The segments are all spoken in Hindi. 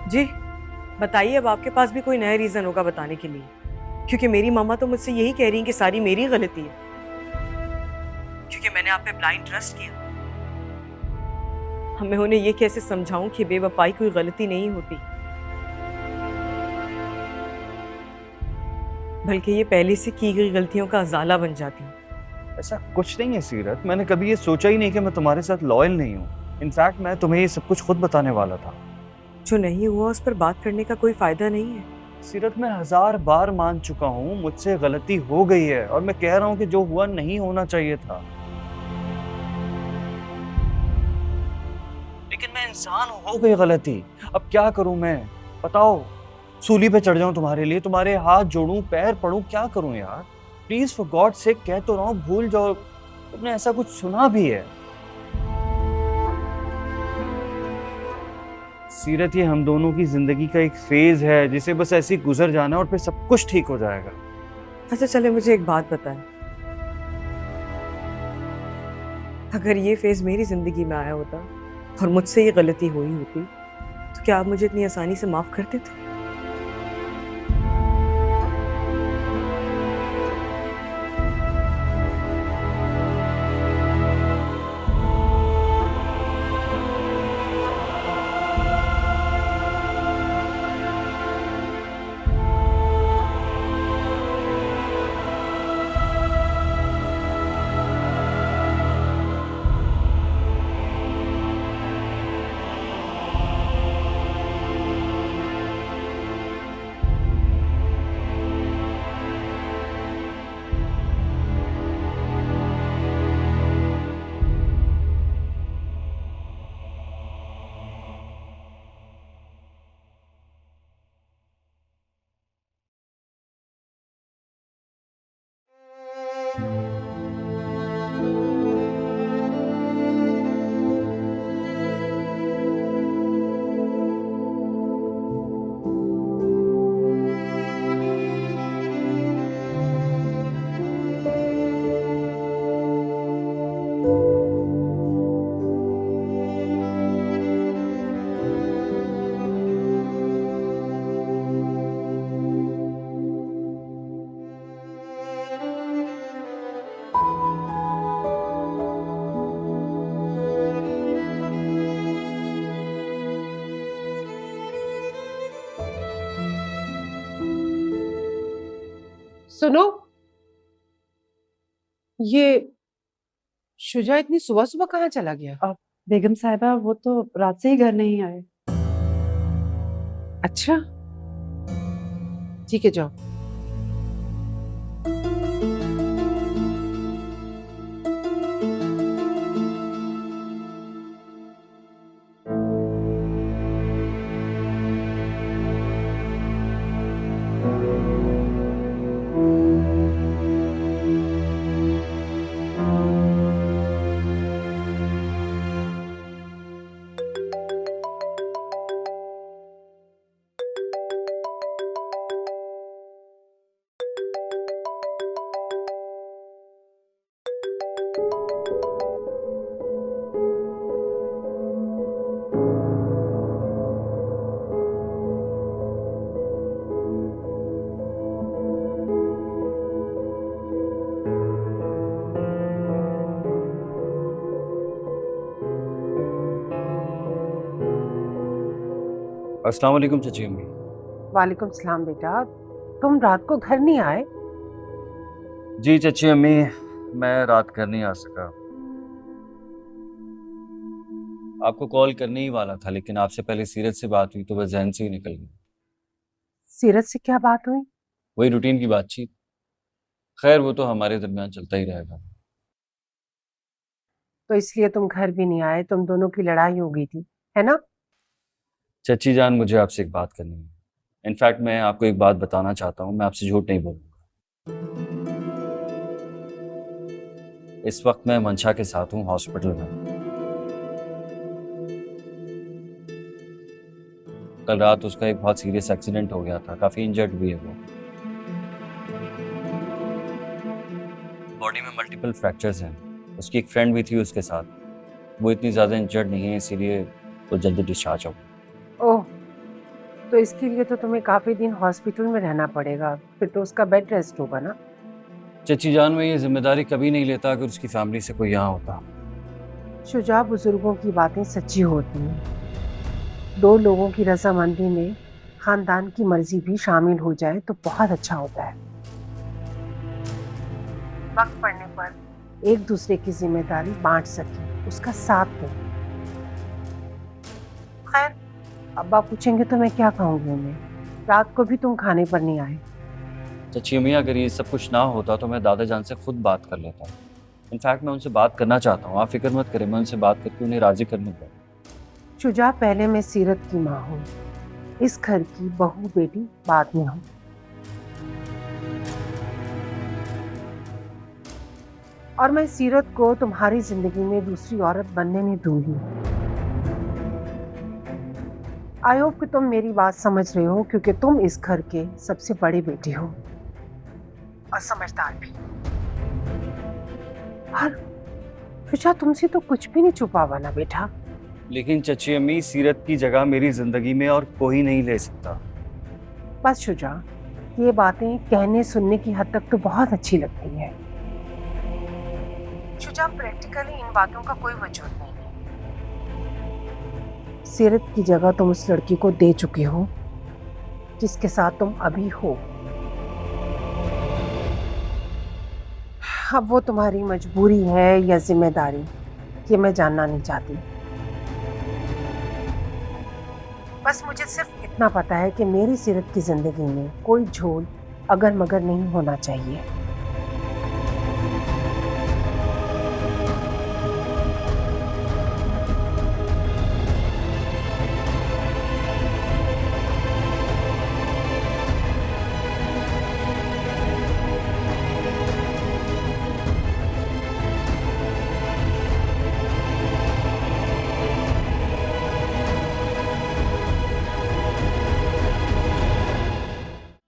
जी बताइए, अब आपके पास भी कोई नया रीजन होगा बताने के लिए, क्योंकि मेरी मामा तो मुझसे यही कह रही हैं कि सारी मेरी गलती है, क्योंकि मैंने आप पे ब्लाइंड ट्रस्ट किया। अब मैं उन्हें ये कैसे समझाऊं कि बेवफाई कोई गलती नहीं होती, बल्कि ये पहले से की गई गलतियों का अजाला बन जाती है। ऐसा कुछ नहीं है सीरत, मैंने कभी ये सोचा ही नहीं कि मैं तुम्हारे साथ लॉयल नहीं हूँ। इनफैक्ट मैं तुम्हें ये सब कुछ खुद बताने वाला था। जो नहीं हुआ उस पर बात करने का कोई फायदा नहीं है। सीरत, मैं 1000 बार मान चुका हूँ मुझसे गलती हो गई है, और मैं कह रहा हूँ कि जो हुआ नहीं होना चाहिए था। लेकिन मैं इंसान हूँ, हो गई गलती। अब क्या करूं मैं, बताओ? सूली पे चढ़ जाऊं तुम्हारे लिए, तुम्हारे हाथ जोड़ूं, पैर पड़ूं, क्या करूं यार? प्लीज फॉर गॉड से कह तो रहा हूं, भूल जाओ। तुमने ऐसा कुछ सुना भी है? सीरत, ये हम दोनों की जिंदगी का एक फेज है जिसे बस ऐसे ही गुजर जाना है और फिर सब कुछ ठीक हो जाएगा। अच्छा चले, मुझे एक बात बताएं, अगर ये फेज मेरी जिंदगी में आया होता और मुझसे ये गलती हुई होती, तो क्या आप मुझे इतनी आसानी से माफ कर देते? सुनो, ये शुजा इतनी सुबह सुबह कहाँ चला गया? अब बेगम साहिबा वो तो रात से ही घर नहीं आए। अच्छा, ठीक है, जाओ। अस्सलाम वालेकुम चाची अम्मी। वालेकुम सलाम बेटा, तुम रात को घर नहीं आए? जी चाची अम्मी, मैं रात घर नहीं आ सका। आपको कॉल करने ही वाला था, लेकिन आपसे पहले सीरत से बात हुई तो बस जहन से ही निकल गई। सीरत से क्या बात हुई? वही रूटीन की बातचीत। खैर, वो तो हमारे दरमियान चलता ही रहेगा। तो इसलिए तुम घर भी नहीं आए, तुम दोनों की लड़ाई हो गई थी, है ना? चची जान, मुझे आपसे एक बात करनी है। इनफैक्ट मैं आपको एक बात बताना चाहता हूँ, मैं आपसे झूठ नहीं बोलूँगा। इस वक्त मैं मंशा के साथ हूँ हॉस्पिटल में। कल रात उसका एक बहुत सीरियस एक्सीडेंट हो गया था, काफ़ी इंजर्ड भी है वो। बॉडी में मल्टीपल फ्रैक्चर्स हैं। उसकी एक फ्रेंड भी थी उसके साथ। वो इतनी ज़्यादा इंजर्ड नहीं है, इसीलिए वो जल्दी डिस्चार्ज हो गई। ओह, तो इसके लिए तो तुम्हें काफी दिन हॉस्पिटल में रहना पड़ेगा, फिर तो उसका बेड रेस्ट होगा ना। चची जान, मैं ये जिम्मेदारी कभी नहीं लेता अगर उसकी फैमिली से कोई यहाँ होता। शुजा, बुजुर्गों की बातें सच्ची होती हैं। दो लोगों की रजामंदी में खानदान की मर्जी भी शामिल हो जाए तो बहुत अच्छा होता है। वक्त पड़ने पर एक दूसरे की जिम्मेदारी बांट सके, उसका साथ दे। खैर, अब्बा पूछेंगे तो मैं क्या कहूँगी उन्हें? रात को भी तुम खाने पर नहीं आए। चची अम्मी, अगर ये सब कुछ ना होता तो मैं दादा जान से खुद बात कर लेता। इनफैक्ट मैं उनसे बात करना चाहता हूँ, आप फिक्र मत करें, मैं उनसे बात करके उन्हें राजी करने पर। शुजा, पहले मैं सीरत की माँ हूँ, इस घर की बहू बेटी बाद में हूँ। और मैं सीरत को तुम्हारी जिंदगी में दूसरी औरत बनने नहीं दूंगी। आई होप कि तुम मेरी बात समझ रहे हो, क्योंकि तुम इस घर के सबसे बड़े बेटे हो और समझदार भी। और शुजा, तुमसे तो कुछ भी नहीं छुपा हुआ ना बेटा। लेकिन चची अम्मी, सीरत की जगह मेरी जिंदगी में और कोई नहीं ले सकता। बस शुजा, ये बातें कहने सुनने की हद तक तो बहुत अच्छी लगती है। शुजा, प्रैक्टिकली इन बातों का कोई वजूद नहीं है। सीरत की जगह तुम उस लड़की को दे चुके हो जिसके साथ तुम अभी हो। अब वो तुम्हारी मजबूरी है या जिम्मेदारी, ये मैं जानना नहीं चाहती। बस मुझे सिर्फ इतना पता है कि मेरी सीरत की जिंदगी में कोई झोल अगर मगर नहीं होना चाहिए।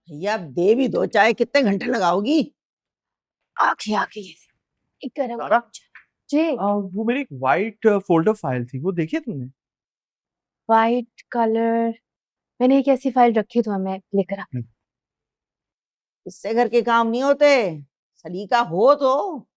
भैया अब दे भी दो, चाय कितने घंटे लगाओगी? आखिर एक गरम सारा? जी। वो मेरी एक वाइट फोल्डर फाइल थी, वो देखी है तुमने? वाइट कलर, मैंने एक ऐसी फाइल रखी तो मैं लेकर आ। इससे घर के काम नहीं होते, सलीका हो तो।